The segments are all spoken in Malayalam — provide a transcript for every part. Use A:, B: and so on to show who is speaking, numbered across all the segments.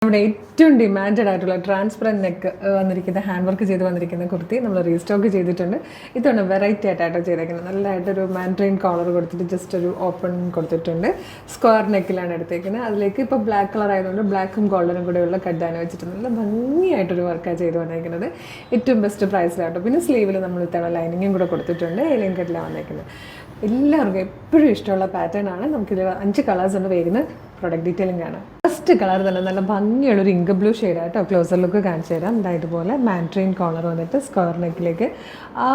A: നമ്മുടെ ഏറ്റവും ഡിമാൻഡഡ് ആയിട്ടുള്ള ട്രാൻസ്പെറൻറ്റ് നെക്ക് വന്നിരിക്കുന്ന ഹാൻഡ് വർക്ക് ചെയ്ത് വന്നിരിക്കുന്ന കുർത്തി നമ്മൾ റീസ്റ്റോക്ക് ചെയ്തിട്ടുണ്ട്. ഇതാണ് വെറൈറ്റി ആയിട്ടാട്ടോ ചെയ്തേക്കുന്നത്. നല്ലതായിട്ടൊരു മാൻഡ്രിൻ കോളർ കൊടുത്തിട്ട് ജസ്റ്റ് ഒരു ഓപ്പൺ കൊടുത്തിട്ടുണ്ട്. സ്ക്വയർ നെക്കിലാണ് എടുത്തേക്കുന്നത്. അതിലേക്ക് ഇപ്പോൾ ബ്ലാക്ക് കളർ ആയതുകൊണ്ട് ബ്ലാക്കും ഗോൾഡനും കൂടെയുള്ള കഡ്ഡാന വെച്ചിട്ട് നല്ല ഭംഗിയായിട്ടൊരു വർക്കാണ് ചെയ്ത് വന്നിരിക്കുന്നത്. ഏറ്റവും ബെസ്റ്റ് പ്രൈസിലാട്ടോ. പിന്നെ സ്ലീവിൽ നമ്മൾ ഇത്തവണ ലൈനിങ്ങും കൂടെ കൊടുത്തിട്ടുണ്ട്. ഏലിയൻ കട്ടിലാണ് വന്നിരിക്കുന്നത്. എല്ലാവർക്കും എപ്പോഴും ഇഷ്ടമുള്ള പാറ്റേൺ ആണ്. നമുക്കിത് 5 കളേഴ്സ് ഉണ്ട്. വരുന്ന പ്രൊഡക്റ്റ് ഡീറ്റെയിലിംഗ് ആണ്. ഫസ്റ്റ് കളർ തന്നെ നല്ല ഭംഗിയുള്ളൊരു ഇങ്ക് ബ്ലൂ ഷെയ്ഡായിട്ടോ. ക്ലോസർ ലുക്ക് കാണിച്ചു തരാം. ഇതുപോലെ മാൻഡ്രിൻ കോളർ വന്നിട്ട് സ്ക്വയർ നെക്കിലേക്ക് ആ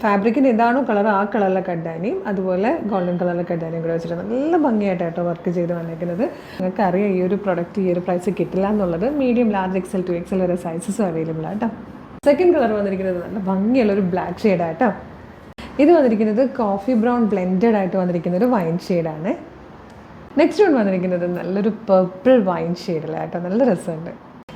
A: ഫാബ്രിക്കിന് ഏതാണോ കളർ ആ കളറിലെ കഡ്ഡാനിയും അതുപോലെ ഗോൾഡൻ കളറിലെ കഡ്ഡാനിയും കൂടെ വെച്ചിട്ട് നല്ല ഭംഗിയായിട്ടോ വർക്ക് ചെയ്ത് വന്നിരിക്കുന്നത്. നിങ്ങൾക്ക് അറിയാം ഈ ഒരു പ്രൊഡക്റ്റ് ഈ ഒരു പ്രൈസ് കിട്ടില്ല എന്നുള്ളത്. Medium, large, XL to XL വരെ സൈസസും അവൈലബിൾ ആട്ടോ. സെക്കൻഡ് കളർ വന്നിരിക്കുന്നത് നല്ല ഭംഗിയുള്ളൊരു ബ്ലാക്ക് ഷെയ്ഡായിട്ടോ. ഇത് വന്നിരിക്കുന്നത് കോഫി ബ്രൗൺ ബ്ലെൻഡഡ് ആയിട്ട് വന്നിരിക്കുന്ന ഒരു വൈൻ ഷെയ്ഡാണ്. നെക്സ്റ്റ് വൺ വന്നിരിക്കുന്നത് നല്ലൊരു പർപ്പിൾ വൈൻ ഷെയ്ഡിലായിട്ടോ. നല്ല രസമുണ്ട്.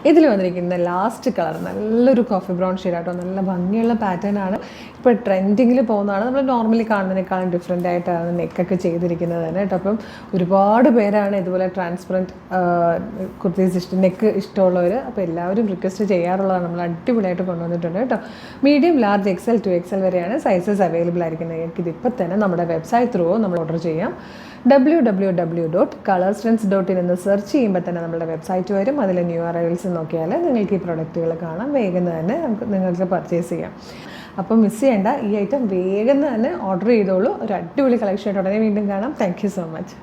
A: ഇതിൽ വന്നിരിക്കുന്ന ലാസ്റ്റ് കളർ നല്ലൊരു കോഫി ബ്രൗൺ ഷെയ്ഡായിട്ടോ. നല്ല ഭംഗിയുള്ള പാറ്റേൺ ആണ്. ഇപ്പോൾ ട്രെൻഡിങ്ങിൽ പോകുന്നതാണ്. നമ്മൾ നോർമലി കാണുന്നതിനേക്കാളും ഡിഫറെൻ്റ് ആയിട്ടാണ് നെക്കൊക്കെ ചെയ്തിരിക്കുന്നത് തന്നെ കേട്ടോ. അപ്പം ഒരുപാട് പേരാണ് ഇതുപോലെ ട്രാൻസ്പെറൻറ്റ് കുർത്തീസ് നെക്ക് ഇഷ്ടമുള്ളവർ. അപ്പോൾ എല്ലാവരും റിക്വസ്റ്റ് ചെയ്യാറുള്ളതാണ്. നമ്മൾ അടിപൊളിയായിട്ട് കൊണ്ടുവന്നിട്ടുണ്ട് കേട്ടോ. Medium, large, XL to XL വരെയാണ് സൈസസ് അവൈലബിൾ ആയിരിക്കുന്നത്. നിങ്ങൾക്ക് ഇതിപ്പോൾ തന്നെ നമ്മുടെ വെബ്സൈറ്റ് ത്രൂ നമ്മൾ ഓർഡർ ചെയ്യാം. www.colorstrends.in എന്ന് സെർച്ച് ചെയ്യുമ്പോൾ തന്നെ നമ്മുടെ വെബ്സൈറ്റ് വരും. അതിൽ ന്യൂ അറൈവൽസ് നോക്കിയാൽ നിങ്ങൾക്ക് ഈ പ്രൊഡക്റ്റുകൾ കാണാം. വേഗം തന്നെ നിങ്ങൾക്ക് പർച്ചേസ് ചെയ്യാം. അപ്പോൾ മിസ് ചെയ്യേണ്ട, ഈ ഐറ്റം വേഗം തന്നെ ഓർഡർ ചെയ്തോളൂ. ഒരു അടിപൊളി കളക്ഷൻ ഉടനെ വീണ്ടും കാണാം. Thank you so much.